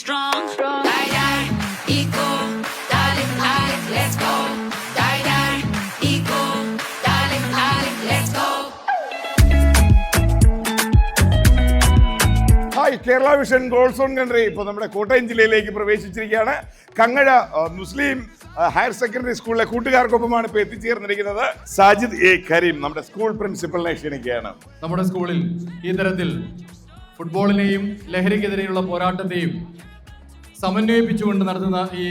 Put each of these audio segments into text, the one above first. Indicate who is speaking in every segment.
Speaker 1: strong. Die, die, eco, darling, darling, let's go. Die, die, eco, darling, darling, let's go.
Speaker 2: Hi, Kerala vision goals on country ഇപ്പോൾ നമ്മുടെ കോട്ടയം ജില്ലയിലേക്ക് പ്രവേശിച്ചിരിക്കുകയാണ്. Kangazha Muslim higher secondary സ്കൂളിലെ കൂട്ടുകാർക്കൊപ്പമാണ് ഇപ്പോൾ എത്തിച്ചേർന്നിരിക്കുന്നത്. Sajid A Kareem നമ്മുടെ school പ്രിൻസിപ്പലിനെ ക്ഷണിക്കുകയാണ്.
Speaker 3: നമ്മുടെ സ്കൂളിൽ ഈ തരത്തിൽ ഫുട്ബോളിനെയും ലഹരിക്കെതിരെയുള്ള പോരാട്ടത്തെയും സമന്വയിപ്പിച്ചുകൊണ്ട് നടത്തുന്ന ഈ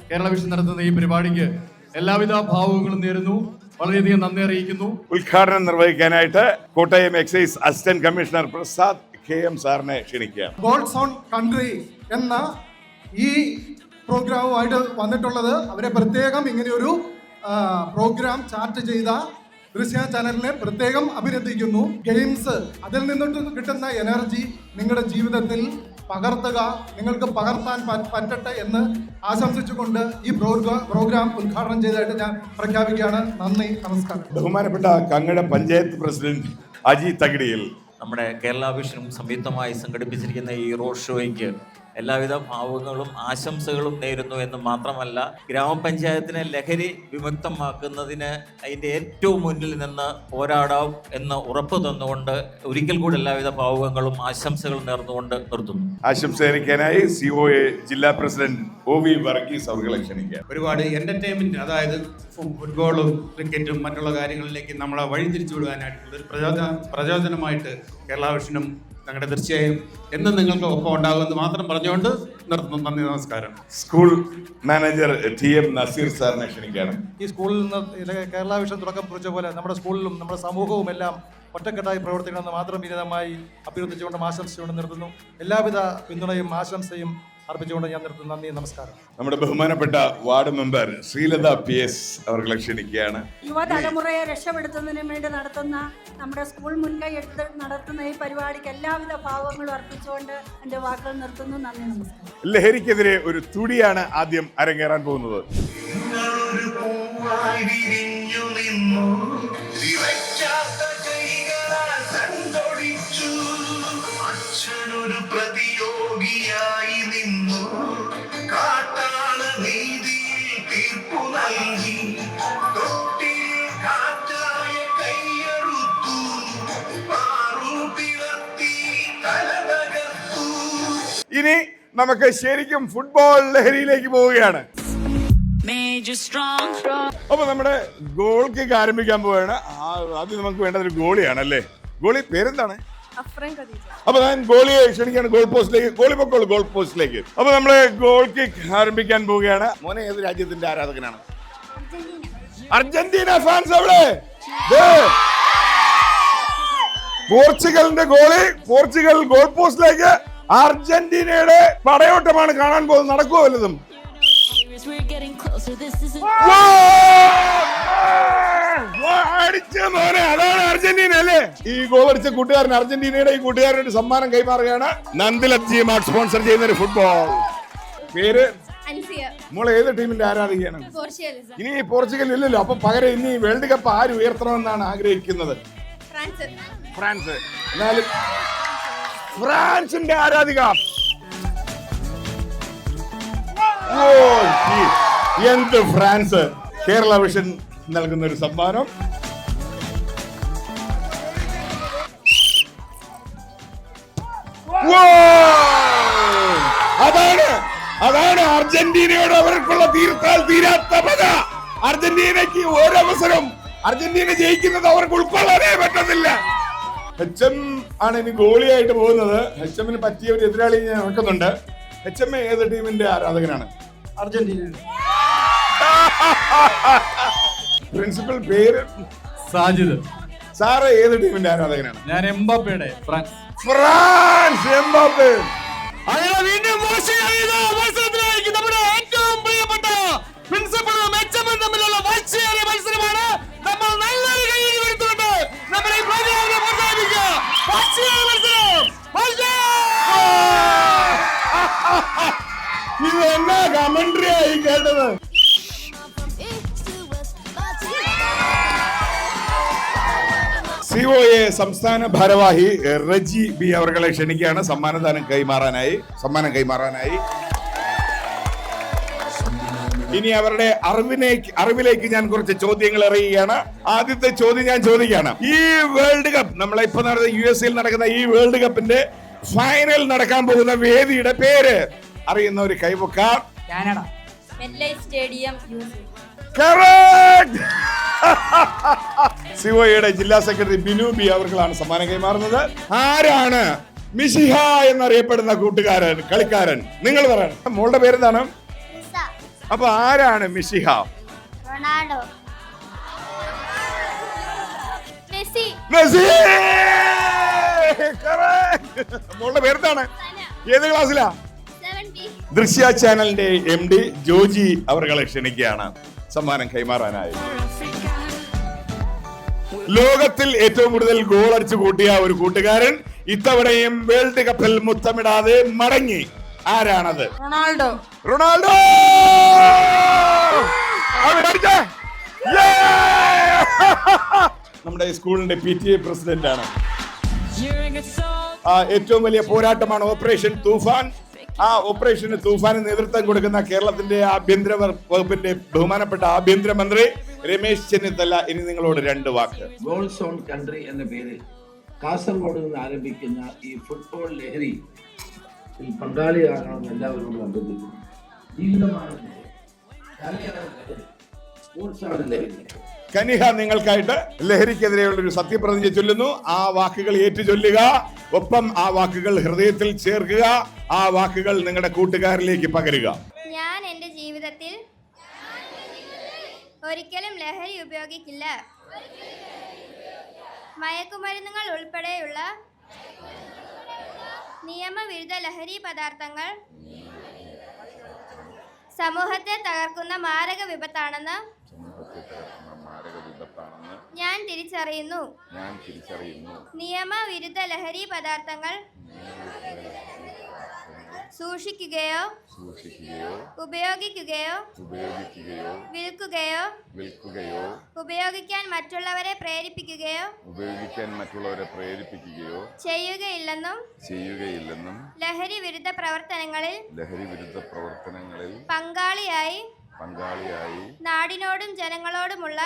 Speaker 3: കേരള വിഷൻ നടത്തുന്ന ഈ പരിപാടിക്ക് എല്ലാവിധ ഭാവുകങ്ങളും നേരുന്നു. വളരെയധികം നന്ദി അറിയിക്കുന്നു.
Speaker 2: ഉദ്ഘാടനം നിർവഹിക്കാനായിട്ട് Kottayam excise assistant commissioner Prasad KM സാറിനെ ക്ഷണിക്കുകയാണ്.
Speaker 4: ഗോൾസ് ഓൺ കൺട്രി എന്ന ഈ പ്രോഗ്രാമുമായിട്ട് വന്നിട്ടുള്ളത് അവരെ പ്രത്യേകം ഇങ്ങനെയൊരു പ്രോഗ്രാം ചാർട്ട് ചെയ്ത ദൃശ്യ ചാനലിനെ പ്രത്യേകം അഭിനന്ദിക്കുന്നു. ഗെയിംസ്, അതിൽ നിന്നിട്ട് കിട്ടുന്ന എനർജി നിങ്ങളുടെ ജീവിതത്തിൽ പകർത്തുക, നിങ്ങൾക്ക് പകർത്താൻ പറ്റട്ടെ എന്ന് ആശംസിച്ചുകൊണ്ട് ഈ പ്രോഗ്രാം ഉദ്ഘാടനം ചെയ്തതായിട്ട് ഞാൻ പ്രഖ്യാപിക്കുകയാണ്. നന്ദി, നമസ്കാരം.
Speaker 2: ബഹുമാനപ്പെട്ട കങ്ങഴ പഞ്ചായത്ത് പ്രസിഡന്റ് അജി തകിടിയിൽ
Speaker 5: നമ്മുടെ കേരള വിഷനും സംയുക്തമായി സംഘടിപ്പിച്ചിരിക്കുന്ന ഈ റോഡ് ഷോയ്ക്ക് എല്ലാവിധ ഭാവുകങ്ങളും ആശംസകളും നേരുന്നു എന്ന് മാത്രമല്ല, ഗ്രാമപഞ്ചായത്തിനെ ലഹരി വിമുക്തമാക്കുന്നതിന് അതിൻ്റെ ഏറ്റവും മുന്നിൽ നിന്ന് പോരാടാം എന്ന് ഉറപ്പ് തന്നുകൊണ്ട് ഒരിക്കൽ കൂടി എല്ലാവിധ ഭാവുകങ്ങളും ആശംസകളും നേർന്നുകൊണ്ട് നിർത്തുന്നു.
Speaker 2: ആശംസയിരിക്കാനായി COA ജില്ലാ പ്രസിഡന്റ് OV വർഗീസ് അവരെ ക്ഷണിക്കുക.
Speaker 6: ഒരുപാട് എന്റർടൈൻമെന്റ്, അതായത് ഫുട്ബോളും ക്രിക്കറ്റും മറ്റുള്ള കാര്യങ്ങളിലേക്ക് നമ്മളെ വഴിതിരിച്ചു വിടുവാനായിട്ടുള്ള ഒരു പ്രചോദനമായിട്ട് കേരള വിഷനും ഞങ്ങളുടെ തീർച്ചയായും എന്നും നിങ്ങൾക്ക് ഒപ്പം ഉണ്ടാകുമെന്ന് മാത്രം പറഞ്ഞുകൊണ്ട് നിർത്തുന്നു. നന്ദി, നമസ്കാരം.
Speaker 2: സ്കൂൾ മാനേജർ TM നസീർ സാറിനെ ക്ഷണിക്കുകയാണ്.
Speaker 7: ഈ സ്കൂളിൽ നിന്ന് കേരള വിഷൻ തുടക്കം കുറിച്ച പോലെ നമ്മുടെ സ്കൂളിലും നമ്മുടെ സമൂഹവും എല്ലാം ഒറ്റക്കെട്ടായി പ്രവർത്തിക്കണമെന്ന് മാത്രം വിനീതമായി അഭ്യർത്ഥിച്ചുകൊണ്ട് ആശംസിച്ചുകൊണ്ട് നിർത്തുന്നു. എല്ലാവിധ പിന്തുണയും ആശംസയും അർപ്പിച്ചുകൊണ്ട് ഞാൻ നിർത്തുന്നു. നന്ദി, നമസ്കാരം.
Speaker 2: നമ്മുടെ ബഹുമാനപ്പെട്ട വാർഡ് മെമ്പർ ശ്രീലത PS അവരെ ക്ഷണിക്കുകയാണ്.
Speaker 8: യുവതലമുറയെ രക്ഷപ്പെടുത്തുന്നതിന് വേണ്ടി നടത്തുന്ന നമ്മുടെ സ്കൂൾ മുൻകൈ എടുത്ത് നടത്തുന്ന ഈ പരിപാടിക്ക് എല്ലാവിധ ഭാവങ്ങളും അർപ്പിച്ചുകൊണ്ട് എൻ്റെ വാക്കുകൾ നിർത്തുന്നു. നന്ദി, നമസ്കാരം.
Speaker 2: ലഹരിക്കെതിരെ ഒരു തുടിയാണ് ആദ്യം അരങ്ങേറാൻ പോകുന്നത്.
Speaker 9: പ്രതിയോഗിയായി നിന്നു കാട്ടാള നീതിയിൽ തീർപ്പു നൽകി തൊട്ടിൽ കാറ്റായ കൈയറുത്തു മാറൂപ്പിളർത്തി തലതകർത്തു.
Speaker 2: ഇനി നമുക്ക് ശരിക്കും ഫുട്ബോൾ ലഹരിയിലേക്ക് പോവുകയാണ്.
Speaker 1: Major strong.
Speaker 2: അപ്പൊ നമ്മുടെ ഗോൾ കിക്ക് ആരംഭിക്കാൻ പോവുകയാണ്. ആദ്യം നമുക്ക് വേണ്ടത് ഒരു ഗോളിയാണ് അല്ലേ? ഗോളി പേരെന്താണ്? അപ്പൊ ഞാൻ ഗോളിയെ ക്ഷണിക്കാണ് ഗോൾ പോസ്റ്റിലേക്ക്. ഗോളി പൊക്കോളൂ ഗോൾ പോസ്റ്റിലേക്ക്. അപ്പൊ നമ്മള് ഗോൾ കിക്ക് ആരംഭിക്കാൻ പോവുകയാണ്. മോനെ ഏത് രാജ്യത്തിന്റെ ആരാധകനാണ്? അർജന്റീന ഫാൻസ് അവിടെ. പോർച്ചുഗലിന്റെ ഗോളി, പോർച്ചുഗൽ ഗോൾ പോസ്റ്റിലേക്ക്. അർജന്റീനയുടെ പടയോട്ടമാണ് കാണാൻ പോകുന്നത്. നടക്കുമോ വല്ലതും? അടിച്ച മോനെ, അതാണ് അർജന്റീന അല്ലേ? ഈ ഗോൾ അടിച്ച കൂട്ടുകാരൻ അർജന്റീനയുടെ ഈ കൂട്ടുകാരന്റെ സമ്മാനം കൈമാറുകയാണ്. നന്ദിലത് ജിമാർട്ട് സ്പോൺസർ ചെയ്യുന്ന ഒരു ഫുട്ബോൾ. പേര് മോളെ ഏത് ടീമിന്റെ ആരാധികയാണ്? ഇനി പോർച്ചുഗൽ ഇല്ലല്ലോ, അപ്പൊ പകരം ഇനി വേൾഡ് കപ്പ് ആര് ഉയർത്തണമെന്നാണ് ആഗ്രഹിക്കുന്നത്? ഫ്രാൻസ്. എന്നാലും ഫ്രാൻസിന്റെ ആരാധിക. എന്ത് ഫ്രാൻസ്! കേരള വിഷൻ നൽകുന്ന ഒരു സമ്മാനം. അതാണ് അർജന്റീനയോട് അവർക്കുള്ള തീർത്താൽ തീരാത്ത പക. അർജന്റീനയ്ക്ക് ഒരവസരം, അർജന്റീന ജയിക്കുന്നത് അവർക്ക് ഉൾക്കൊള്ളാനേ പറ്റത്തില്ല. HM ആണ് ഇനി ഗോളിയായിട്ട് പോകുന്നത്. HM പറ്റിയ ഒരു എതിരാളി ഞാൻ നടക്കുന്നുണ്ട്. HM ഏത് ടീമിന്റെ ആരാധകനാണ്?
Speaker 7: അർജന്റീന.
Speaker 2: പ്രിൻസിപ്പൽ പേര്?
Speaker 3: സാജിദ്.
Speaker 2: സാറ് ഏത് ടീമിന്റെ ആരാധകനാണ്?
Speaker 3: ഞാൻ എംബാപ്പയുടെ
Speaker 2: ഫ്രാൻസ്. എംബാപ്പെ.
Speaker 3: അങ്ങനെ വീണ്ടും മത്സരത്തിലേക്ക് നമ്മുടെ ഏറ്റവും പ്രിയപ്പെട്ട പ്രിൻസിപ്പളും HM തമ്മിലുള്ള വാശിയേറിയ മത്സരമാണ്. നമ്മൾ നല്ലൊരു കൈയ്യടി കൊടുത്തുകൊണ്ട് നമ്മുടെ ഈ പ്രോഗ്രാമിനെ പ്രോത്സാഹിപ്പിക്കുക. വാശിയേറിയ മത്സരം.
Speaker 2: ഇത് എന്നാ കമന്ററി ആയി കേട്ടത്? സിഒഎ സംസ്ഥാന ഭാരവാഹി റജി ബി അവർകളെ ക്ഷണിക്കുകയാണ് സമ്മാനം കൈമാറാനായി. ഇനി അവരുടെ അറിവിലേക്ക് ഞാൻ കുറച്ച് ചോദ്യങ്ങൾ എറിയുകയാണ്. ആദ്യത്തെ ചോദ്യം ഞാൻ ചോദിക്കുകയാണ്. ഈ വേൾഡ് കപ്പ് നമ്മളെ ഇപ്പൊ നടന്ന USA നടക്കുന്ന ഈ വേൾഡ് കപ്പിന്റെ ഫൈനൽ നടക്കാൻ പോകുന്ന വേദിയുടെ പേര് അറിയുന്ന ഒരു കൈവക്കാം.
Speaker 8: Canada stadium.
Speaker 2: സിഒയുടെ ജില്ലാ സെക്രട്ടറി ബിനു ബി അവർക്കാണ് സമ്മാനം കൈമാറുന്നത്. ആരാണ് മിഷിഹ എന്നറിയപ്പെടുന്ന കളിക്കാരൻ? നിങ്ങൾ പറയണം. മോളുടെ പേരെന്താണ്? അപ്പൊ ആരാണ് മിഷിഹ?
Speaker 8: റൊണാൾഡോ. മെസ്സി.
Speaker 2: മോളുടെ പേരെന്താണ്? ഏത് ക്ലാസ്സിലാ? ദൃശ്യ ചാനലിന്റെ MD ജോജി അവർകളെ ക്ഷണിക്കുകയാണ് സമ്മാനം കൈമാറാനായി. ലോകത്തിൽ ഏറ്റവും കൂടുതൽ ഗോൾ അടിച്ചു കൂട്ടിയ ഒരു കൂട്ടുകാരൻ ഇത്തവണയും വേൾഡ് കപ്പിൽ മുത്തമിടാതെ മടങ്ങി. ആരാണത്? റൊണാൾഡോ. നമ്മുടെ സ്കൂളിന്റെ PTA പ്രസിഡന്റ് ആണ്. ഏറ്റവും വലിയ പോരാട്ടമാണ് ഓപ്പറേഷൻ തൂഫാൻ. ആ ഓപ്പറേഷന് തൂഫാന് നേതൃത്വം കൊടുക്കുന്ന കേരളത്തിന്റെ ആഭ്യന്തര വകുപ്പിന്റെ ബഹുമാനപ്പെട്ട ആഭ്യന്തരമന്ത്രി രമേശ് ചെന്നിത്തല ഇനി നിങ്ങളോട് 2 വാക്ക്.
Speaker 10: ഗോൾസ് ഓൺ കൺട്രി എന്ന പേരിൽ കാസർഗോഡ് നിന്ന് ആരംഭിക്കുന്ന ഈ ഫുട്ബോൾ ലഹരി പങ്കാളിയാകണമെന്ന് എല്ലാവരോടും അഭ്യർത്ഥിക്കുന്നു. ജീവിതമാണ് സ്പോർട്സാണ് ലഹരി.
Speaker 2: കനിഹ നിങ്ങൾക്കായിട്ട് ലഹരിക്കെതിരെയുള്ള ഒരു സത്യപ്രതിജ്ഞ ചൊല്ലുന്നു. ആ വാക്കുകൾ ഏറ്റു ചൊല്ലുക. ഒപ്പം ആ വാക്കുകൾ ഹൃദയത്തിൽ ചേർക്കുക. ആ വാക്കുകൾ നിങ്ങളുടെ കൂട്ടുകാരിലേക്ക് പകരുക.
Speaker 8: ഞാൻ എൻ്റെ ജീവിതത്തിൽ ഒരിക്കലും ലഹരി ഉപയോഗിക്കില്ല. മയക്കുമരുന്നുകൾ ഉൾപ്പെടെയുള്ള നിയമവിരുദ്ധ ലഹരി പദാർത്ഥങ്ങൾ സമൂഹത്തെ തകർക്കുന്ന മാരക വിപത്താണെന്ന് ഞാൻ തിരിച്ചറിയുന്നു. നിയമവിരുദ്ധ ലഹരി പദാർത്ഥങ്ങൾ സൂക്ഷിക്കുകയോ ഉപയോഗിക്കുകയോ വിൽക്കുകയോ ഉപയോഗിക്കാൻ മറ്റുള്ളവരെ പ്രേരിപ്പിക്കുകയോ ചെയ്യുകയില്ലെന്നും ലഹരി വിരുദ്ധ പ്രവർത്തനങ്ങളിൽ പങ്കാളിയായി നാടിനോടും ജനങ്ങളോടുമുള്ള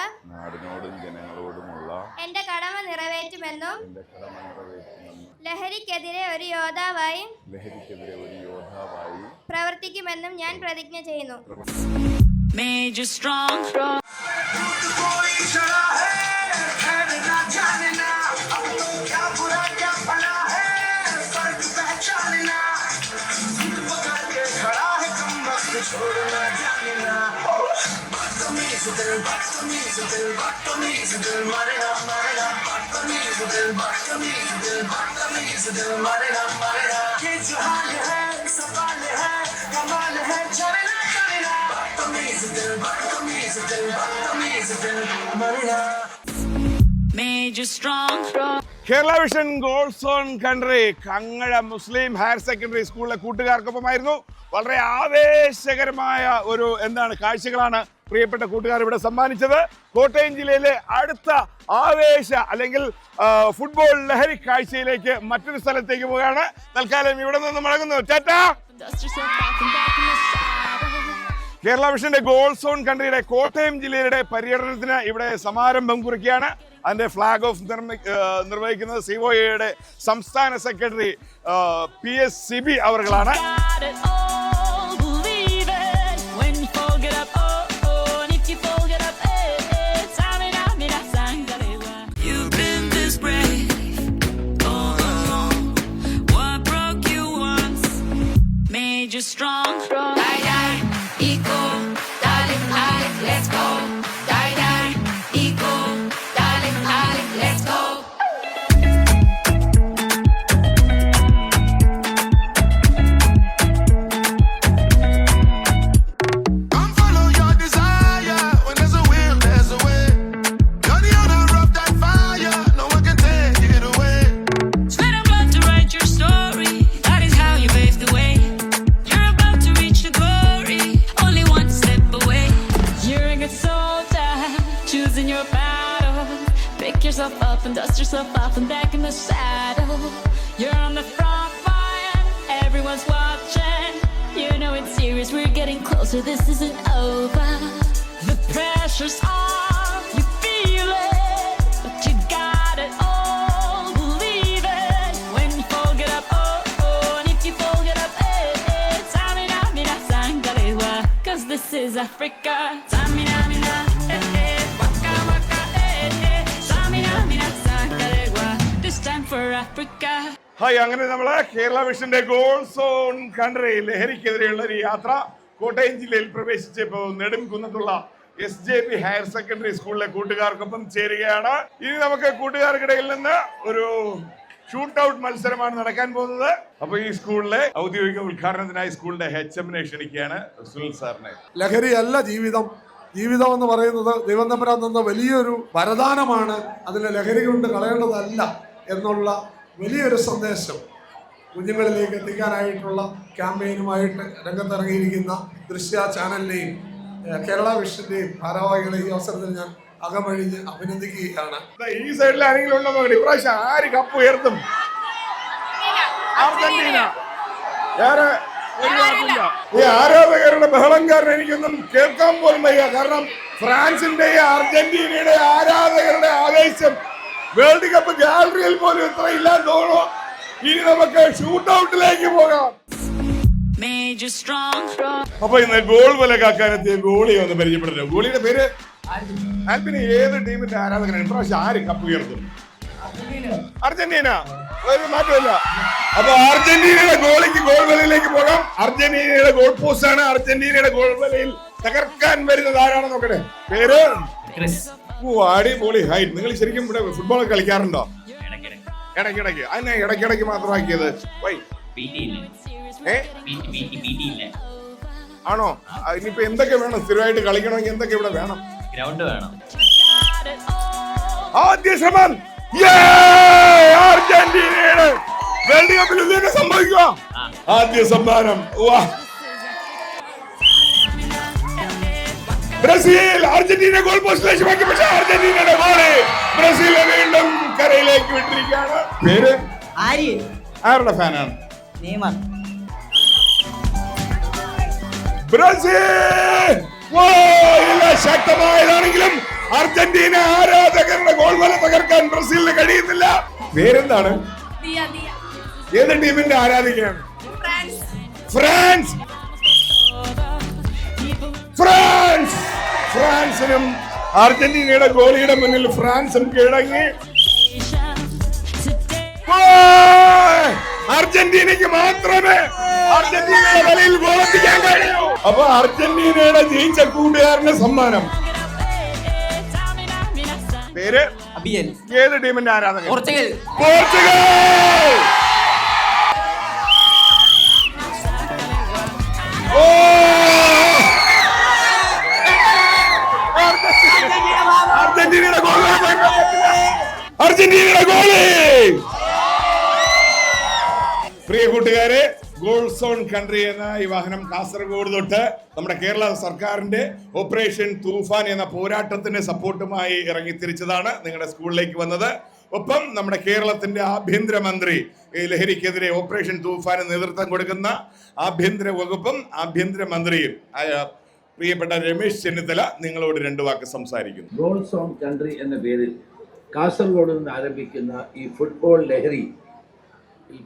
Speaker 8: എന്റെ കടമ നിറവേറ്റുമെന്നും ലഹരിക്കെതിരെ ഒരു യോദ്ധാവായി പ്രവർത്തിക്കുമെന്നും ഞാൻ പ്രതിജ്ഞ ചെയ്യുന്നു.
Speaker 2: Kerala vision goals on country Kangazha Muslim higher secondary സ്കൂളിലെ കൂട്ടുകാർക്കൊപ്പമായിരുന്നു. വളരെ ആവേശകരമായ ഒരു കാഴ്ചകളാണ് പ്രിയപ്പെട്ട കൂട്ടുകാർ ഇവിടെ സമ്മാനിച്ചത്. കോട്ടയം ജില്ലയിലെ അടുത്ത ആവേശ അല്ലെങ്കിൽ ഫുട്ബോൾ ലഹരി കാഴ്ചയിലേക്ക് മറ്റൊരു സ്ഥലത്തേക്ക് പോവുകയാണ്. തൽക്കാലം ഇവിടെ നിന്ന് മടങ്ങുന്നു. ടാറ്റാ. കേരള വിഷന്റെ ഗോൾസ് ഓൺ കൺട്രിയുടെ കോട്ടയം ജില്ലയുടെ പര്യടനത്തിന് ഇവിടെ സമാരംഭം കുറിക്കുകയാണ്. അതിന്റെ ഫ്ലാഗ് ഓഫ് നിർവഹിക്കുന്നത് സിഒഎയുടെ സംസ്ഥാന സെക്രട്ടറി PS സിബി അവർകളാണ്.
Speaker 1: Strong. Die, die, eco, darling, darling, let's go. Die, die, eco, darling, darling, let's go.
Speaker 9: Come follow your desire. When there's a will, there's a way. You're the owner of that fire. No one can take it away.
Speaker 1: Sweat and blood to write your story. That is how you pave the way. Choosing your battle, pick yourself up off and dust yourself off and back in the saddle. You're on the front line, everyone's watching. You know it's serious, we're getting closer, this isn't over. The pressure's on, you feel it, but you got it all, believe it. When you fold it up, oh, oh, and if you fold it up, eh, Samina, mina, sangalewa, 'cause this is Africa. Samina, mina, waka, waka, Samina, mina, sangalewa, this time for Africa.
Speaker 2: Hi, അങ്ങനെ നമ്മള് കേരള വിഷന്റെ goals on country ലഹരിക്കെതിരെയുള്ള ഒരു യാത്ര കോട്ടയം ജില്ലയിൽ പ്രവേശിച്ചപ്പോൾ നെടുംകുന്നത്തുള്ള SJP higher secondary സ്കൂളിലെ കൂട്ടുകാർക്കൊപ്പം ചേരുകയാണ്. ഇനി നമുക്ക് കൂട്ടുകാർക്കിടയിൽ നിന്ന് ഒരു ഷൂട്ട് ഔട്ട് മത്സരമാണ് നടക്കാൻ പോകുന്നത്. അപ്പൊ ഈ സ്കൂളിലെ ഔദ്യോഗിക ഉദ്ഘാടനത്തിനായി സ്കൂളിന്റെ HM ക്ഷണിക്കുകയാണ്, സുനിൽ സാറിനെ.
Speaker 11: ലഹരിയല്ല ജീവിതം. ജീവിതം എന്ന് പറയുന്നത് ദൈവം തമ്പുരാൻ തന്ന വലിയൊരു വരദാനമാണ്. അതിനെ ലഹരി കൊണ്ട് കളയേണ്ടതല്ല എന്നുള്ള വലിയൊരു സന്ദേശം കുഞ്ഞുങ്ങളിലേക്ക് എത്തിക്കാനായിട്ടുള്ള ക്യാമ്പയിനുമായിട്ട് രംഗത്തിറങ്ങിയിരിക്കുന്ന ദൃശ്യ ചാനലിനെയും കേരള വിഷന്റെയും ഭാരവാഹികളെ ഈ അവസരത്തിൽ ഞാൻ അകമഴിഞ്ഞ് അഭിനന്ദിക്കുകയാണ്.
Speaker 2: ഈ സൈഡിൽ ആരെങ്കിലും ഉണ്ടോ നോക്കട്ടെ, ഇപ്രാവശ്യം ആര് കപ്പ് ഉയർത്തും? അർജന്റീന. ഈ ആരാധകരുടെ ബഹളം കാരണം എനിക്കൊന്നും കേൾക്കാൻ പോലും വയ്യ. കാരണം ഫ്രാൻസിന്റെ അർജന്റീനയുടെ ആരാധകരുടെ ആവേശം വേൾഡ് കപ്പ് ഗാലറിയിൽ പോലും ഇത്ര ഇല്ലാന്ന് തോന്നുന്നു. ഇനി നമുക്ക് ഷൂട്ട് ഔട്ടിലേക്ക് പോകാം. അപ്പൊ ഇന്ന് ഗോൾ വില കാക്കാനെത്തിയ ഗോളിയെ ഒന്ന് പരിചയപ്പെടുന്നു. ഗോളിയുടെ പേര് ആൽബിന്. ഏത് ടീമിന്റെ ആരാധകനാണ്? ഇപ്രാവശ്യം ആര് കപ്പ് ഉയർത്തും? അർജന്റീന. ഒരു മാറ്റമില്ല. അപ്പൊ അർജന്റീനയുടെ ഗോളിക്ക് ഗോൾ വലയിലേക്ക് പോകാം. അർജന്റീനയുടെ ഗോൾ പോസ്റ്റ് ആണ്. അർജന്റീനയുടെ ഗോൾ വലയിൽ തകർക്കാൻ വരുന്നത് ആരാണെന്ന് നോക്കട്ടെ. പേര് അടിപൊളി ഹൈറ്റ്. നിങ്ങൾ ശരിക്കും ഇവിടെ ഫുട്ബോൾ കളിക്കാറുണ്ടോ? ഇടയ്ക്കിടയ്ക്ക്. അതിനെ ഇടയ്ക്കിടയ്ക്ക് മാത്രമാക്കിയത് ആണോ? ഇനിയിപ്പോ എന്തൊക്കെ വേണം? സ്ഥിരമായിട്ട് കളിക്കണമെങ്കിൽ എന്തൊക്കെ ഇവിടെ വേണം?
Speaker 5: ഗ്രൗണ്ട് വേണം.
Speaker 2: ആദ്യ ശ്രമം അർജന്റീനയുടെ വേൾഡ് കപ്പിൽ എന്തൊക്കെ സംഭവിക്കുക? ആദ്യ സമ്മാനം. ബ്രസീൽ അർജന്റീന ഗോൾ പോസ്റ്റ് ലക്ഷ്യമാക്കി, പക്ഷേ അർജന്റീനയുടെ ഗോള് ബ്രസീലിനെ വീണ്ടും കരയിലേക്ക് വിട്ടിരിക്കുകയാണ്. പേര് ആരുടെ ഫാനാണ്? ബ്രസീൽ. ശക്തമായതാണെങ്കിലും അർജന്റീന ആരാധകരുടെ ഗോൾ വല തകർക്കാൻ ബ്രസീലിന് കഴിയുന്നില്ല. പേരെന്താണ്? ഏത് ടീമിന്റെ ആരാധികയാണ്? ഫ്രാൻസ്. ഫ്രാൻസ്. ഫ്രാൻസിനും അർജന്റീനയുടെ ഗോളിയുടെ മുന്നിൽ ഫ്രാൻസും കീഴടങ്ങി. അർജന്റീനയ്ക്ക് മാത്രമേ അർജന്റീനയുടെ വലയിൽ ഗോളെത്തിക്കാൻ കഴിയൂ. അപ്പൊ അർജന്റീനയുടെ ജയിച്ച കൂട്ടുകാരന്റെ സമ്മാനം. പേര്
Speaker 3: അബിയൽ.
Speaker 2: ഏത് ടീമിന്റെ ആരാധകൻ?
Speaker 3: പോർച്ചുഗൽ.
Speaker 2: പോർച്ചുഗൽ. അർജന്റീനയുടെ ഗോളി. അർജന്റീനയുടെ ഗോളി. പ്രിയ കൂട്ടുകാരെ, ഗോൾസ് ഓൺ കൺട്രി എന്ന ഈ വാഹനം കാസർഗോഡ് തൊട്ട് നമ്മുടെ കേരള സർക്കാരിന്റെ ഓപ്പറേഷൻ തൂഫാൻ എന്ന പോരാട്ടത്തിന്റെ സപ്പോർട്ടുമായി ഇറങ്ങി തിരിച്ചതാണ് നിങ്ങളുടെ സ്കൂളിലേക്ക് വന്നത്. ഒപ്പം നമ്മുടെ കേരളത്തിന്റെ ആഭ്യന്തരമന്ത്രി ഈ ലഹരിക്കെതിരെ ഓപ്പറേഷൻ തൂഫാന് നേതൃത്വം കൊടുക്കുന്ന ആഭ്യന്തര വകുപ്പും ആഭ്യന്തരമന്ത്രിയും ആയ പ്രിയപ്പെട്ട രമേശ് ചെന്നിത്തല നിങ്ങളോട് രണ്ടു വാക്ക് സംസാരിക്കുന്നു.
Speaker 10: ഗോൾസ് ഓൺ കൺട്രി എന്ന പേരിൽ കാസർഗോഡ് നിന്ന് ആരംഭിക്കുന്ന ഈ ഫുട്ബോൾ ലഹരി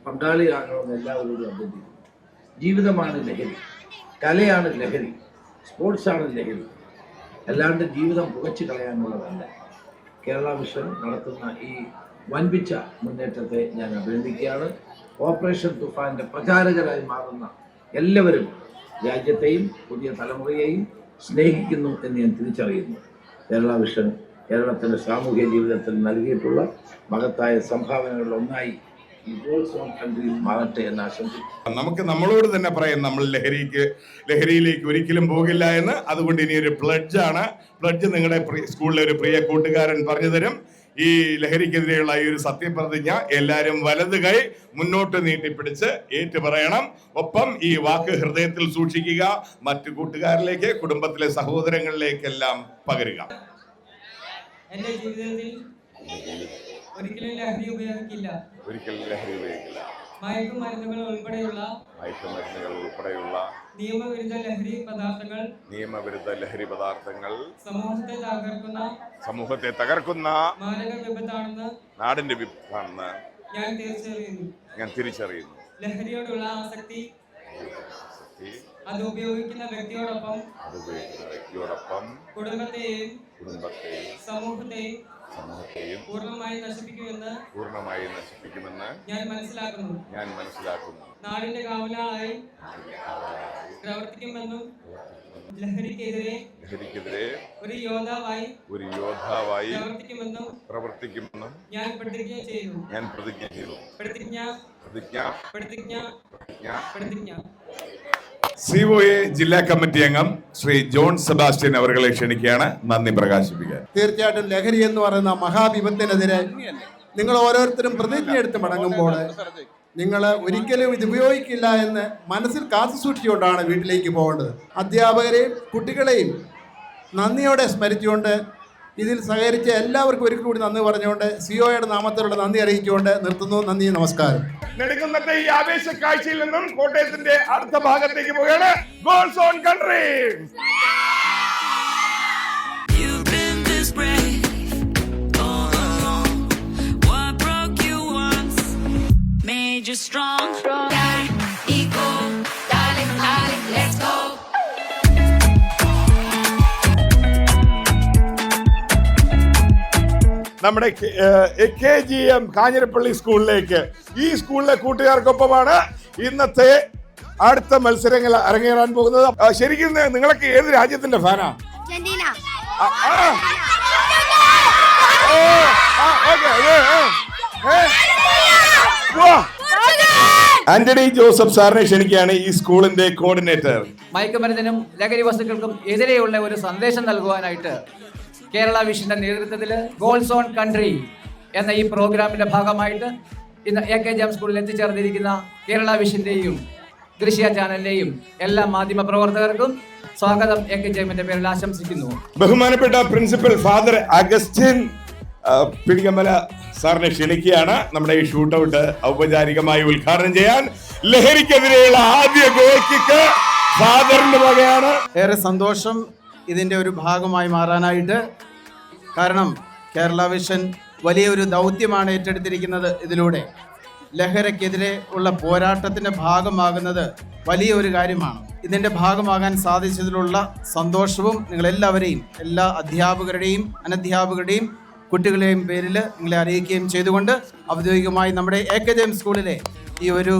Speaker 10: പങ്കാളിയാകണമെന്ന് എല്ലാവരോടും അഭ്യർത്ഥിക്കുന്നു. ജീവിതമാണ് ലഹരി, കലയാണ് ലഹരി, സ്പോർട്സാണ് ലഹരി. അല്ലാണ്ട് ജീവിതം പുകച്ചു കളയാനുള്ളതല്ല. കേരള വിഷൻ നടത്തുന്ന ഈ വൻപിച്ച മുന്നേറ്റത്തെ ഞാൻ അഭിനന്ദിക്കുകയാണ്. ഓപ്പറേഷൻ തുഫാന്റെ പ്രചാരകരായി മാറുന്ന എല്ലാവരും രാജ്യത്തെയും പുതിയ തലമുറയെയും സ്നേഹിക്കുന്നു എന്ന് ഞാൻ തിരിച്ചറിയുന്നു. കേരള വിഷൻ കേരളത്തിൻ്റെ സാമൂഹ്യ ജീവിതത്തിൽ നൽകിയിട്ടുള്ള മഹത്തായ സംഭാവനകളിൽ ഒന്നായി ഈ ഗോൾസ് ഓൺ കൺട്രി മാറട്ടെ എന്ന് ആശംസിക്കുന്നു.
Speaker 2: നമുക്ക് നമ്മളോട് തന്നെ പറയാം, നമ്മൾ ലഹരിയിലേക്ക് ഒരിക്കലും പോകില്ല എന്ന്. അതുകൊണ്ട് ഇനി ഒരു പ്ലഡ്ജാണ്. പ്ലഡ്ജ് നിങ്ങളുടെ സ്കൂളിലെ ഒരു പ്രിയ കൂട്ടുകാരൻ പറഞ്ഞു തരും. ഈ ലഹരിക്കെതിരെയുള്ള ഈ ഒരു സത്യപ്രതിജ്ഞ എല്ലാവരും വലത് കൈ മുന്നോട്ട് നീട്ടിപ്പിടിച്ച് ഏറ്റു പറയണം. ഒപ്പം ഈ വാക്ക് ഹൃദയത്തിൽ സൂക്ഷിക്കുക. മറ്റു കൂട്ടുകാരിലേക്ക്, കുടുംബത്തിലെ സഹോദരങ്ങളിലേക്കെല്ലാം പകരുക.
Speaker 3: എന്റെ ജീവിതത്തിൽ
Speaker 12: ഒരിക്കലും ലഹരി ഉപയോഗിക്കില്ല.
Speaker 2: ഒരിക്കലും ലഹരി ഉപയോഗിക്കില്ല.
Speaker 12: മയക്കുമരുന്നുകൾ ഉൾപ്പെടെയുള്ള നിയമവിരുദ്ധ ലഹരി പദാർത്ഥങ്ങൾ
Speaker 2: സമൂഹത്തെ തകർക്കുന്ന
Speaker 12: മാരക വിപത്താണെന്ന്
Speaker 2: നാടിന്റെ വിപത്താണെന്ന്
Speaker 12: ഞാൻ തിരിച്ചറിയുന്നു. ലഹരിയോടുള്ള ആസക്തി അത് ഉപയോഗിക്കുന്ന വ്യക്തിയോടൊപ്പം കുടുംബത്തെയും സമൂഹത്തെയും പൂർണ്ണമായി നശിപ്പിക്കുമെന്ന് ഞാൻ മനസ്സിലാക്കുന്നു. നാടിന്റെ കാവലായി പ്രവർത്തിക്കുമെന്നും ലഹരിക്കെതിരെ ഒരു യോദ്ധാവായി പ്രവർത്തിക്കുമെന്നും ഞാൻ പ്രതിജ്ഞ ചെയ്യുന്നു. പ്രതിജ്ഞ.
Speaker 2: COA ജില്ലാ കമ്മിറ്റി അംഗം ശ്രീ ജോൺ സെബാസ്റ്റ്യൻ അവരെ ക്ഷണിക്കുകയാണ് നന്ദി പ്രകാശിപ്പിക്കാൻ.
Speaker 4: തീർച്ചയായിട്ടും ലഹരി എന്ന് പറയുന്ന മഹാവിപത്തിനെതിരെ നിങ്ങൾ ഓരോരുത്തരും പ്രതിജ്ഞ എടുത്ത് മടങ്ങുമ്പോൾ നിങ്ങൾ ഒരിക്കലും ഇത് ഉപയോഗിക്കില്ല എന്ന് മനസ്സിൽ കാത്തു സൂക്ഷിച്ചുകൊണ്ടാണ് വീട്ടിലേക്ക് പോകേണ്ടത്. അധ്യാപകരെയും കുട്ടികളെയും നന്ദിയോടെ സ്മരിച്ചുകൊണ്ട് ഇതിൽ സഹകരിച്ച എല്ലാവർക്കും ഒരിക്കൽ കൂടി നന്ദി പറഞ്ഞുകൊണ്ട് COAയുടെ നാമത്തിലുള്ള നന്ദി അറിയിച്ചുകൊണ്ട് നിർത്തുന്നു. നന്ദി, നമസ്കാരം.
Speaker 2: നെടുങ്കണ്ടത്തെ ഈ ആവേശ കാഴ്ചയിൽ നിന്നും കോട്ടയത്തിന്റെ അടുത്ത ഭാഗത്തേക്ക് പോവുകയാണ്. Goals on country.
Speaker 1: You're strong. Ego, darling, let's go.
Speaker 2: നമ്മുടെ KGM കാഞ്ഞിരപ്പള്ളി സ്കൂളിലേക്ക് ഈ സ്കൂളിലെ കൂട്ടുകാർക്കൊപ്പമാണ് ഇന്നത്തെ അടുത്ത മത്സരങ്ങൾ അരങ്ങേറാൻ പോകുന്നത്. ശരിക്കും നിങ്ങളൊക്കെ ഏത് രാജ്യത്തിന്റെ ഫാനാ? ആന്റണി ജോസഫ് സാറിനെ ക്ഷണിക്കുകയാണ് ഈ സ്കൂളിന്റെ കോർഡിനേറ്റർ.
Speaker 12: മയക്കുമരുന്നിനും ലഹരി വസ്തുക്കൾക്കും എതിരെയുള്ള ഒരു സന്ദേശം നൽകുവാനായിട്ട് കേരള വിഷന്റെ നേതൃത്വത്തിൽ ഗോൾസ് ഓൺ കൺട്രി എന്ന ഈ പ്രോഗ്രാമിന്റെ ഭാഗമായിട്ട് ഇന്ന് AKGM സ്കൂളിൽ എത്തിച്ചേർന്നിരിക്കുന്ന കേരള വിഷന്റെയും ദൃശ്യ ചാനലിന്റെയും എല്ലാ മാധ്യമ പ്രവർത്തകർക്കും സ്വാഗതം AKGMന്റെ പേരിൽ ആശംസിക്കുന്നു.
Speaker 2: ബഹുമാനപ്പെട്ട പ്രിൻസിപ്പൽ ഫാദർ അഗസ്റ്റിൻ പിടികമല സാറിനെ ക്ഷണിക്കുകയാണ് നമ്മുടെ ഈ ഷൂട്ടൗട്ട് ഔപചാരികമായി ഉദ്ഘാടനം ചെയ്യാൻ. ലഹരിക്കെതിരെയുള്ള ആദ്യ ഗോൾ കിക്ക് ഫാദറിന്റെ വകയാണ്.
Speaker 13: ഏറെ സന്തോഷം ഇതിൻ്റെ ഒരു ഭാഗമായി മാറാനായിട്ട്. കാരണം കേരള വിഷൻ വലിയൊരു ദൗത്യമാണ് ഏറ്റെടുത്തിരിക്കുന്നത്. ഇതിലൂടെ ലഹരിക്കെതിരെ ഉള്ള പോരാട്ടത്തിൻ്റെ ഭാഗമാകുന്നത് വലിയൊരു കാര്യമാണ്. ഇതിൻ്റെ ഭാഗമാകാൻ സാധിച്ചതിലുള്ള സന്തോഷവും നിങ്ങളെല്ലാവരെയും, എല്ലാ അധ്യാപകരുടെയും അനധ്യാപകരുടെയും കുട്ടികളെയും പേരിൽ നിങ്ങളെ അറിയിക്കുകയും ചെയ്തുകൊണ്ട് ഔദ്യോഗികമായി നമ്മുടെ AKGM സ്കൂളിലെ ഈ ഒരു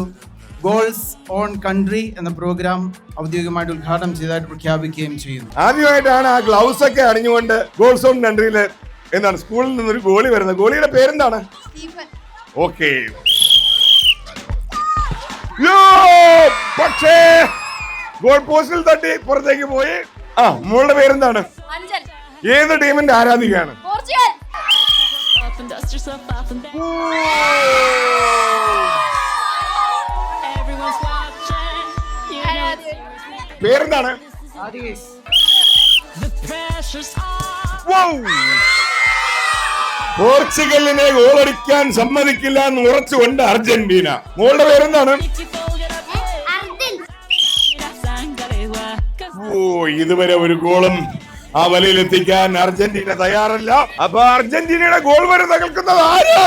Speaker 13: ഗോൾസ് ഓൺ കൺട്രി എന്ന പ്രോഗ്രാം ഔദ്യോഗികമായിട്ട് ഉദ്ഘാടനം ചെയ്തതായിട്ട് പ്രഖ്യാപിക്കുകയും ചെയ്യുന്നു.
Speaker 2: ആദ്യമായിട്ടാണ് ആ ഗ്ലൗസ് ഒക്കെ അണിഞ്ഞുകൊണ്ട് ഗോൾസ് ഓൺ കൺട്രിയില് എന്താണ് സ്കൂളിൽ നിന്നൊരു ഗോളി വരുന്നത്. ഗോളിയുടെ പേരെന്താണ്? ഓക്കെ. പക്ഷേ ഗോൾ പോസ്റ്റിൽ തട്ടി പുറത്തേക്ക് പോയി. മോളുടെ പേരെന്താണ്? ഏത് ടീമിന്റെ ആരാധികയാണ്?
Speaker 1: Up and dust yourself off and down. Everyone's watching. You know
Speaker 2: പേരെന്താണ്?
Speaker 1: the pressure's on.
Speaker 2: പോർച്ചുഗലിനെ ഗോളടിക്കാൻ സമ്മതിക്കില്ല എന്ന് ഉറച്ചുകൊണ്ട് അർജന്റീന. മോളുടെ പേരെന്താണ്? ഇതുവരെ ഒരു ഗോളും ആ വലയിലെത്തിക്കാൻ അർജന്റീന തയ്യാറല്ല. അപ്പൊ അർജന്റീനയുടെ ഗോൾ വരെ തകർക്കുന്നത് ആര്?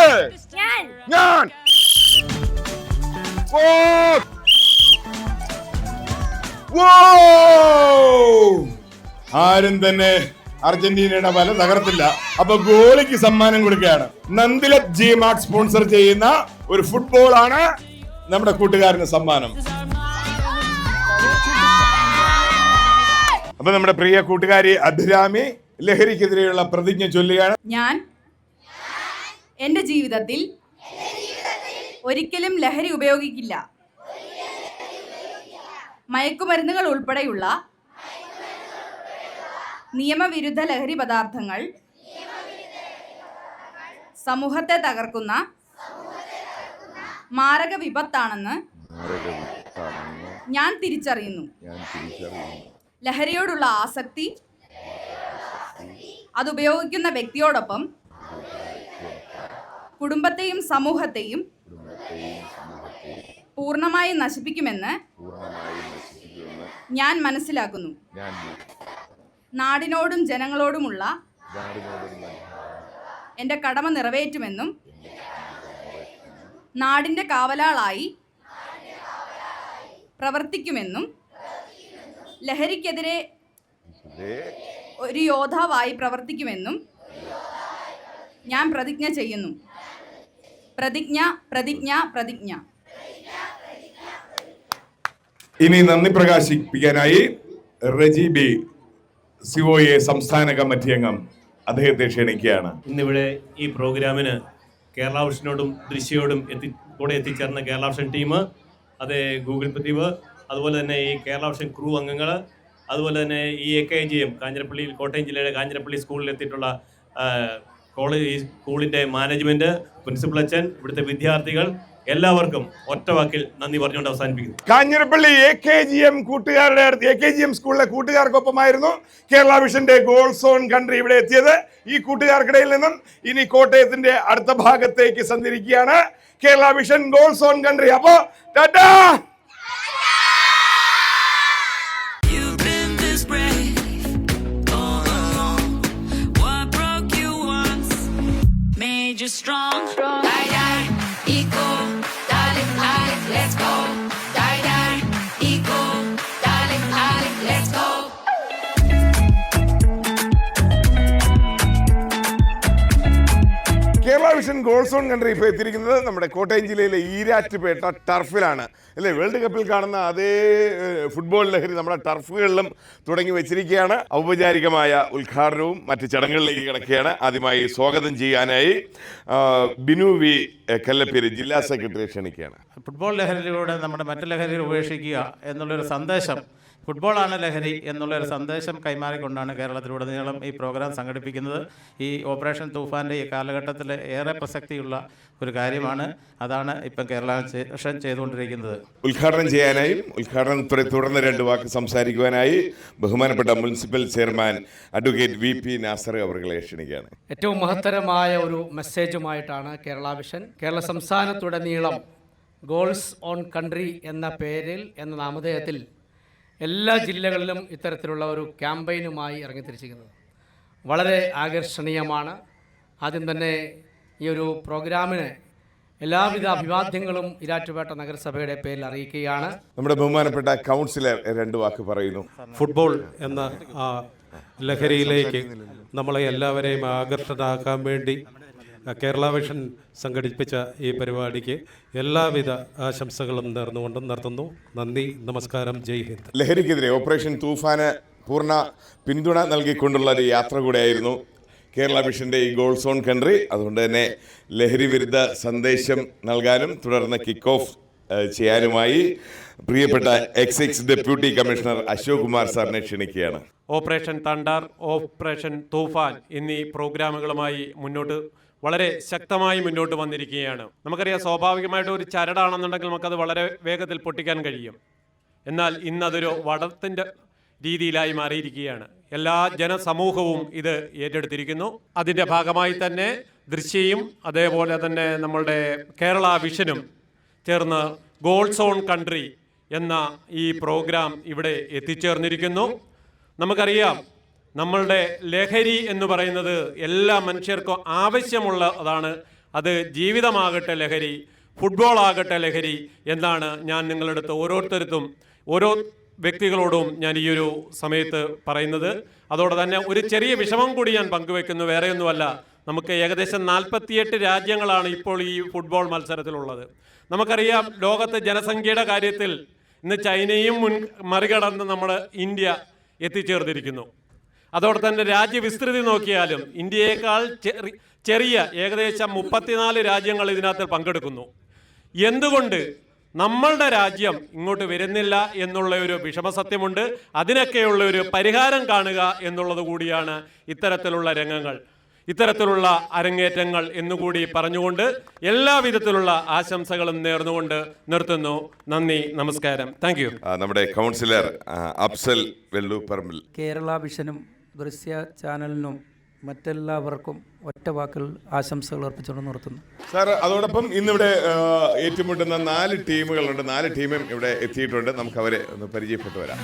Speaker 2: ഞാൻ. ആരും തന്നെ അർജന്റീനയുടെ വല തകർത്തില്ല. അപ്പൊ ഗോളിക്ക് സമ്മാനം കൊടുക്കുകയാണ്. നന്ദിലത് ജി മാർട്ട് സ്പോൺസർ ചെയ്യുന്ന ഒരു ഫുട്ബോൾ ആണ് നമ്മുടെ കൂട്ടുകാരന് സമ്മാനം. അപ്പൊ നമ്മുടെ പ്രിയ കൂട്ടുകാരി അഭിരാമി ലഹരിക്കെതിരെയുള്ള പ്രതിജ്ഞ ചൊല്ലുകയാണ്.
Speaker 14: ഞാൻ എൻ്റെ ജീവിതത്തിൽ ഒരിക്കലും ലഹരി ഉപയോഗിക്കില്ല. മയക്കുമരുന്നുകൾ ഉൾപ്പെടെയുള്ള നിയമവിരുദ്ധ ലഹരി പദാർത്ഥങ്ങൾ സമൂഹത്തെ തകർക്കുന്ന മാരക വിപത്താണെന്ന് ഞാൻ തിരിച്ചറിയുന്നു. ലഹരിയോടുള്ള ആസക്തി അതുപയോഗിക്കുന്ന വ്യക്തിയോടൊപ്പം കുടുംബത്തെയും സമൂഹത്തെയും പൂർണ്ണമായും നശിപ്പിക്കുമെന്ന് ഞാൻ മനസ്സിലാക്കുന്നു. നാടിനോടും ജനങ്ങളോടുമുള്ള എൻ്റെ കടമ നിറവേറ്റുമെന്നും നാടിൻ്റെ കാവലാളായി പ്രവർത്തിക്കുമെന്നും ലഹരിക്കെതിരെ ഒരു യോദ്ധാവായി പ്രവർത്തിക്കുമെന്നും ഞാൻ പ്രതിജ്ഞ ചെയ്യുന്നു. പ്രതിജ്ഞ പ്രതിജ്ഞ പ്രതിജ്ഞ.
Speaker 2: ഇനി നന്ദി പ്രകാശിപ്പിക്കാനായി റജി ബി സിഒഎ സംസ്ഥാന കമ്മിറ്റി അംഗം അദ്ദേഹത്തെ ക്ഷണിക്കുകയാണ്.
Speaker 3: ഇന്നിവിടെ ഈ പ്രോഗ്രാമിന് കേരള വിഷനോടും ദൃശ്യയോടും കൂടെ എത്തിച്ചേർന്ന കേരള വിഷൻ ടീം, അത് ഗൂഗിൾ പ്രദീപ്, അതുപോലെ തന്നെ ഈ കേരള വിഷൻ ക്രൂ അംഗങ്ങൾ, അതുപോലെ തന്നെ ഈ AKGM കാഞ്ഞിരപ്പള്ളിയിൽ കോട്ടയം ജില്ലയുടെ കാഞ്ഞിരപ്പള്ളി സ്കൂളിൽ എത്തിയിട്ടുള്ള കോളേജ് ഈ സ്കൂളിൻ്റെ മാനേജ്മെൻറ്റ്, പ്രിൻസിപ്പൽ അച്ഛൻ, ഇവിടുത്തെ വിദ്യാർത്ഥികൾ, എല്ലാവർക്കും ഒറ്റ വാക്കിൽ നന്ദി പറഞ്ഞുകൊണ്ട് അവസാനിപ്പിക്കുന്നു.
Speaker 2: കാഞ്ഞിരപ്പള്ളി AKGM സ്കൂളിലെ കൂട്ടുകാർക്കൊപ്പമായിരുന്നു കേരള വിഷന്റെ ഗോൾസ് ഓൺ കൺട്രി ഇവിടെ എത്തിയത്. ഈ കൂട്ടുകാർക്കിടയിൽ നിന്നും ഇനി കോട്ടയത്തിന്റെ അടുത്ത ഭാഗത്തേക്ക് സഞ്ചരിക്കുകയാണ് Kerala vision goals on country. അപ്പോ tata.
Speaker 1: Strong, die, die, eco, darling, darling, let's go. Die, die, eco, darling, darling, let's go.
Speaker 2: Kerala vision goals on country ഇപ്പോൾ എത്തിയിരിക്കുന്നത് നമ്മുടെ കോട്ടയം ജില്ലയിലെ ഈരാറ്റുപേട്ട ടർഫിലാണ് അല്ലേ. വേൾഡ് കപ്പിൽ കാണുന്ന അതേ ഫുട്ബോൾ ലഹരി നമ്മുടെ ടർഫുകളിലും തുടങ്ങി വെച്ചിരിക്കുകയാണ്. ഔപചാരികമായ ഉദ്ഘാടനവും മറ്റ് ചടങ്ങുകളിലേക്ക് കിടക്കുകയാണ്. ആദ്യമായി സ്വാഗതം ചെയ്യാനായി ബിനു വി കല്ലപ്പേര് ജില്ലാ സെക്രട്ടറി ക്ഷണിക്കുകയാണ്.
Speaker 13: ഫുട്ബോൾ ലഹരിയിലൂടെ നമ്മുടെ മറ്റു ലഹരികൾ ഉപേക്ഷിക്കുക എന്നുള്ളൊരു സന്ദേശം, ഫുട്ബോളാണ് ലഹരി എന്നുള്ളൊരു സന്ദേശം കൈമാറിക്കൊണ്ടാണ് കേരളത്തിലുടനീളം ഈ പ്രോഗ്രാം സംഘടിപ്പിക്കുന്നത്. ഈ ഓപ്പറേഷൻ തൂഫാൻ്റെ ഈ കാലഘട്ടത്തിൽ ഏറെ പ്രസക്തിയുള്ള ഒരു കാര്യമാണ്. അതാണ് ഇപ്പം കേരള വിഷൻ ചെയ്തുകൊണ്ടിരിക്കുന്നത്.
Speaker 2: ഉദ്ഘാടനം ചെയ്യാനായും ഉദ്ഘാടനത്തോടെ തുടർന്ന് രണ്ട് വാക്ക് സംസാരിക്കുവാനായി ബഹുമാനപ്പെട്ട municipal chairman advocate VP Nasar അവരെ ക്ഷണിക്കുകയാണ്.
Speaker 12: ഏറ്റവും മഹത്തരമായ ഒരു മെസ്സേജുമായിട്ടാണ് കേരള വിഷൻ കേരള സംസ്ഥാനത്തുടനീളം ഗോൾസ് ഓൺ കൺട്രി എന്ന പേരിൽ എന്ന നാമധേയത്തിൽ എല്ലാ ജില്ലകളിലും ഇത്തരത്തിലുള്ള ഒരു ക്യാമ്പയിനുമായി ഇറങ്ങിത്തിരിച്ചിരിക്കുന്നത്. വളരെ ആകർഷണീയമാണ്. ആദ്യം തന്നെ ഈ ഒരു പ്രോഗ്രാമിന് എല്ലാവിധ അഭിവാദ്യങ്ങളും ഈരാറ്റുപേട്ട നഗരസഭയുടെ പേരിൽ അറിയിക്കുകയാണ്.
Speaker 2: നമ്മുടെ ബഹുമാനപ്പെട്ട കൗൺസിലർ രണ്ട് വാക്ക് പറയുന്നു.
Speaker 3: ഫുട്ബോൾ എന്ന ലഹരിയിലേക്ക് നമ്മളെ എല്ലാവരെയും ആകർഷകരാക്കാൻ വേണ്ടി കേരള വിഷൻ സംഘടിപ്പിച്ച ഈ പരിപാടിക്ക് എല്ലാവിധ ആശംസകളും നേർന്നുകൊണ്ടും നിർത്തുന്നു. നന്ദി, നമസ്കാരം, ജയ് ഹിന്ദ്.
Speaker 2: ലഹരിക്കെതിരെ ഓപ്പറേഷൻ തൂഫാന് പൂർണ്ണ പിന്തുണ നൽകിക്കൊണ്ടുള്ള ഒരു യാത്ര കൂടെയായിരുന്നു കേരള വിഷന്റെ ഈ ഗോൾസ് ഓൺ കൺട്രി. അതുകൊണ്ട് തന്നെ ലഹരി വിരുദ്ധ സന്ദേശം നൽകാനും തുടർന്ന് കിക്ക് ഓഫ് ചെയ്യാനുമായി പ്രിയപ്പെട്ട excise deputy commissioner Ashok Kumar സാറിനെ ക്ഷണിക്കുകയാണ്.
Speaker 3: ഓപ്പറേഷൻ തണ്ടാർ, ഓപ്പറേഷൻ തൂഫാൻ എന്നീ പ്രോഗ്രാമുകളുമായി വളരെ ശക്തമായി മുന്നോട്ട് വന്നിരിക്കുകയാണ്. നമുക്കറിയാം, സ്വാഭാവികമായിട്ട് ഒരു ചരടാണെന്നുണ്ടെങ്കിൽ നമുക്കത് വളരെ വേഗത്തിൽ പൊട്ടിക്കാൻ കഴിയും. എന്നാൽ ഇന്നതൊരു വടത്തിൻ്റെ രീതിയിലായി മാറിയിരിക്കുകയാണ്. എല്ലാ ജനസമൂഹവും ഇത് ഏറ്റെടുത്തിരിക്കുന്നു. അതിൻ്റെ ഭാഗമായി തന്നെ ദൃശ്യയും അതേപോലെ തന്നെ നമ്മളുടെ കേരള വിഷനും ചേർന്ന് ഗോൾസ് ഓൺ കൺട്രി എന്ന ഈ പ്രോഗ്രാം ഇവിടെ എത്തിച്ചേർന്നിരിക്കുന്നു. നമുക്കറിയാം, നമ്മളുടെ ലഹരി എന്ന് പറയുന്നത് എല്ലാ മനുഷ്യർക്കും ആവശ്യമുള്ളതാണ്. അത് ജീവിതമാകട്ടെ ലഹരി, ഫുട്ബോൾ ആകട്ടെ ലഹരി എന്നാണ് ഞാൻ നിങ്ങളുടെ അടുത്ത് ഓരോ വ്യക്തികളോടും ഞാൻ ഈ ഒരു സമയത്ത് പറയുന്നത്. അതോടെ തന്നെ ഒരു ചെറിയ വിഷമം കൂടി ഞാൻ പങ്കുവെക്കുന്നു. വേറെയൊന്നുമല്ല, നമുക്ക് ഏകദേശം 48 രാജ്യങ്ങളാണ് ഇപ്പോൾ ഈ ഫുട്ബോൾ മത്സരത്തിലുള്ളത്. നമുക്കറിയാം, ലോകത്തെ ജനസംഖ്യയുടെ കാര്യത്തിൽ ഇന്ന് ചൈനയും മറികടന്ന് നമ്മുടെ ഇന്ത്യ എത്തിച്ചേർന്നിരിക്കുന്നു. അതോടെ തന്നെ രാജ്യവിസ്തൃതി നോക്കിയാലും ഇന്ത്യയേക്കാൾ ചെറിയ ഏകദേശം 34 രാജ്യങ്ങൾ ഇതിനകത്ത് പങ്കെടുക്കുന്നു. എന്തുകൊണ്ട് നമ്മളുടെ രാജ്യം ഇങ്ങോട്ട് വരുന്നില്ല എന്നുള്ള ഒരു വിഷമസത്യമുണ്ട്. അതിനൊക്കെയുള്ള ഒരു പരിഹാരം കാണുക എന്നുള്ളത് കൂടിയാണ് ഇത്തരത്തിലുള്ള രംഗങ്ങൾ, ഇത്തരത്തിലുള്ള അരങ്ങേറ്റങ്ങൾ എന്നുകൂടി പറഞ്ഞുകൊണ്ട് എല്ലാവിധത്തിലുള്ള ആശംസകളും നേർന്നുകൊണ്ട് നിർത്തുന്നു. നന്ദി, നമസ്കാരം, താങ്ക് യു.
Speaker 2: നമ്മുടെ കൗൺസിലർ അഫ്സൽ വെള്ളൂപ്പറമ്പിൽ.
Speaker 12: കേരള വിഷനും ദൃശ്യ ചാനലിനും മറ്റെല്ലാവർക്കും ഒറ്റ വാക്കിൽ ആശംസകൾ അർപ്പിച്ചുകൊണ്ട് നിർത്തുന്നു.
Speaker 2: സാർ, അതോടൊപ്പം ഇന്നിവിടെ ഏറ്റുമുട്ടുന്ന 4 ടീമുകളുണ്ട്. 4 ടീമും ഇവിടെ എത്തിയിട്ടുണ്ട്. നമുക്ക് അവരെ ഒന്ന് പരിചയപ്പെട്ടു വരാം.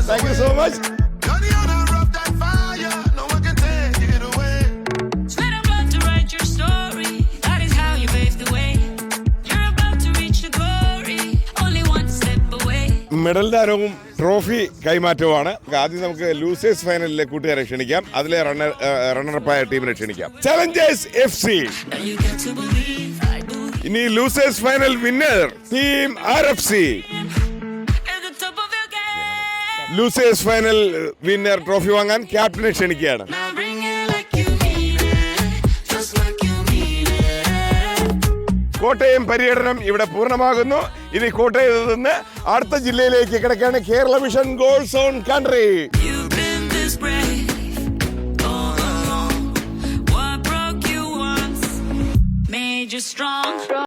Speaker 2: Thank you so much.
Speaker 9: You're the owner of that fire. No one can take it away.
Speaker 1: Let 'em learn to write your story. That is how you pave the way. You're about to reach the glory. Only one step away.
Speaker 2: Medal ദാനവും trophy കൈമാറ്റവുമാണ്. ആദ്യം നമുക്ക് losers ഫൈനലിലെ കൂട്ടുകാരെ ക്ഷണിക്കാം. അതിലെ റണ്ണറപ്പായ ടീമിനെ ക്ഷണിക്കാം. Challengers FC.
Speaker 1: Now you got to believe, I believe.
Speaker 2: ഇനി losers final winner team RFC.
Speaker 1: At the top of your game.
Speaker 2: Losers final winner trophy വാങ്ങാൻ ക്യാപ്റ്റനെ ക്ഷണിക്കുകയാണ്.
Speaker 1: Now bring it like you mean it. Just like you mean it.
Speaker 2: Kottayam പര്യടനം ഇവിടെ പൂർണ്ണമാകുന്നു. ഇനി കോട്ടയത്ത് നിന്ന് അടുത്ത ജില്ലയിലേക്ക് കിടക്കുകയാണ് Kerala vision goals on country.
Speaker 1: You've been this brave all along. What broke you once made you strong.